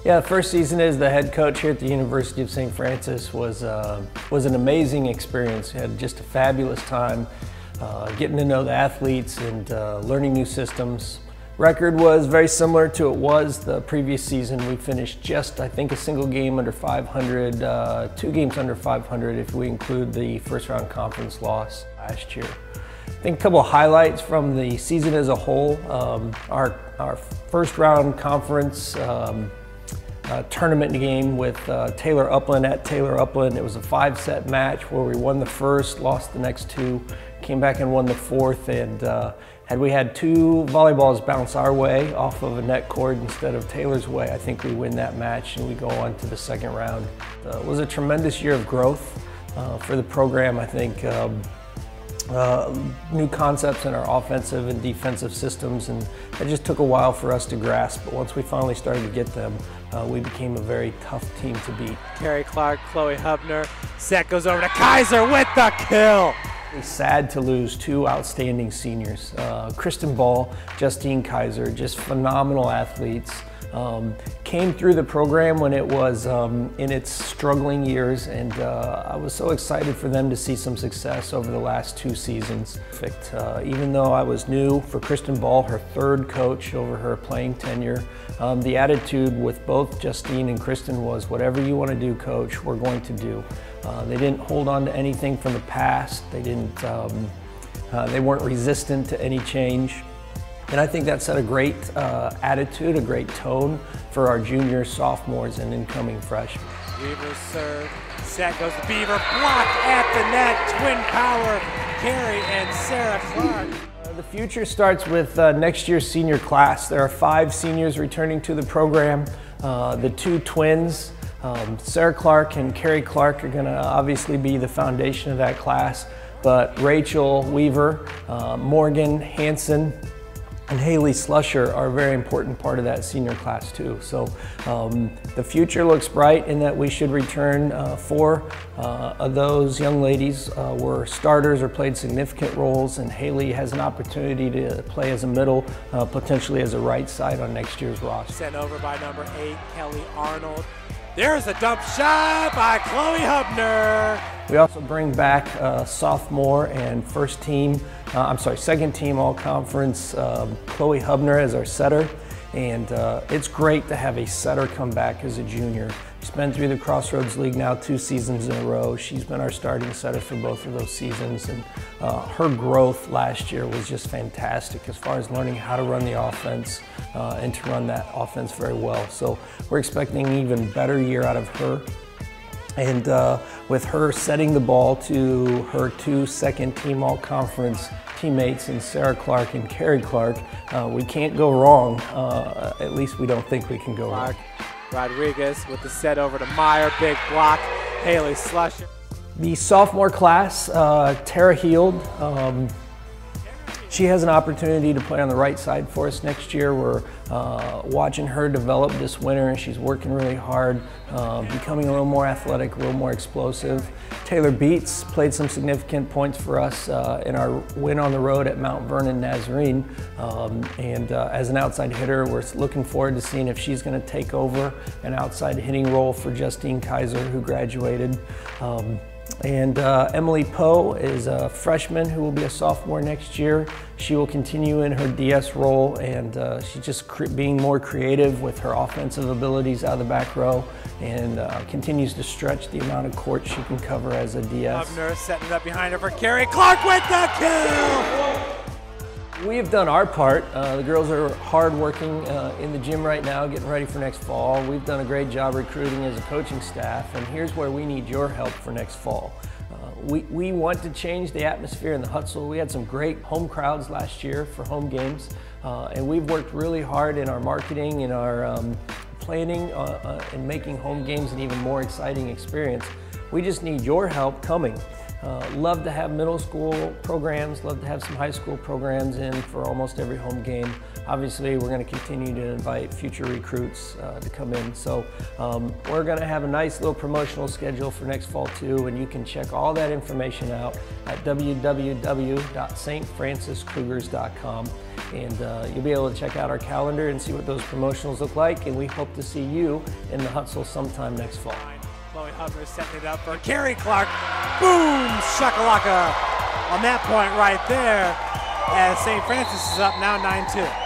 Yeah, the first season as the head coach here at the University of St. Francis was an amazing experience. We had just a fabulous time getting to know the athletes and learning new systems. Record was very similar to it was the previous season. We finished just, I think, a single game under 500, 2 games under 500 if we include the first round conference loss last year. I think a couple of highlights from the season as a whole. Our first round conference tournament game with Taylor Upland at Taylor Upland. It was a 5-set match where we won the first, lost the next 2, came back and won the 4th, and had we had 2 volleyballs bounce our way off of a net cord instead of Taylor's way, I think we win that match and we go on to the second round. It was a tremendous year of growth for the program. I think new concepts in our offensive and defensive systems, and it just took a while for us to grasp, but once we finally started to get them, we became a very tough team to beat. Carrie Clark, Chloe Hubner, set goes over to Kaiser with the kill. It's sad to lose 2 outstanding seniors. Kristen Ball, Justine Kaiser, just phenomenal athletes. Came through the program when it was in its struggling years, and I was so excited for them to see some success over the last 2 seasons. Even though I was new for Kristen Ball, her 3rd coach over her playing tenure, the attitude with both Justine and Kristen was, whatever you want to do, coach, we're going to do. They didn't hold on to anything from the past. They weren't resistant to any change. And I think that set a great attitude, a great tone for our juniors, sophomores, and incoming freshmen. Weaver's serve, set goes to Beaver, blocked at the net, twin power, Carrie and Sarah Clark. The future starts with next year's senior class. There are 5 seniors returning to the program. The 2 twins, Sarah Clark and Carrie Clark, are going to obviously be the foundation of that class, but Rachel Weaver, Morgan Hansen, and Haley Slusher are a very important part of that senior class too. So the future looks bright in that we should return 4 of those young ladies were starters or played significant roles, and Haley has an opportunity to play as a middle, potentially as a right side on next year's roster. Sent over by number 8, Kelly Arnold. There's a dump shot by Chloe Hubner. We also bring back sophomore and second team all-conference Chloe Hubner as our setter, and it's great to have a setter come back as a junior. She's been through the Crossroads League now 2 seasons in a row. She's been our starting setter for both of those seasons, and her growth last year was just fantastic as far as learning how to run the offense and to run that offense very well. So we're expecting an even better year out of her. And with her setting the ball to her 2 second-team all-conference teammates in Sarah Clark and Carrie Clark, we can't go wrong. At least we don't think we can go wrong. Rodriguez with the set over to Meyer, big block, Haley Slusher. The sophomore class, Tara Heald, she has an opportunity to play on the right side for us next year. We're watching her develop this winter, and she's working really hard, becoming a little more athletic, a little more explosive. Taylor Beats played some significant points for us in our win on the road at Mount Vernon Nazarene. As an outside hitter, we're looking forward to seeing if she's going to take over an outside hitting role for Justine Kaiser, who graduated. Emily Poe is a freshman who will be a sophomore next year. She will continue in her DS role, and she's just being more creative with her offensive abilities out of the back row, and continues to stretch the amount of court she can cover as a DS. Hubner setting it up behind her for Carrie Clark with the kill! We have done our part. The girls are hard working in the gym right now, getting ready for next fall. We've done a great job recruiting as a coaching staff, and here's where we need your help for next fall. We want to change the atmosphere in the Hutzel. We had some great home crowds last year for home games, and we've worked really hard in our marketing and our planning and making home games an even more exciting experience. We just need your help coming. Love to have middle school programs, love to have some high school programs in for almost every home game. Obviously, we're going to continue to invite future recruits to come in. So we're going to have a nice little promotional schedule for next fall too, and you can check all that information out at www.stfranciscougars.com. And you'll be able to check out our calendar and see what those promotionals look like, and we hope to see you in the Hutzel sometime next fall. Chloe Hubbard setting it up for Carrie Clark. Boom! Shakalaka on that point right there, as St. Francis is up now 9-2.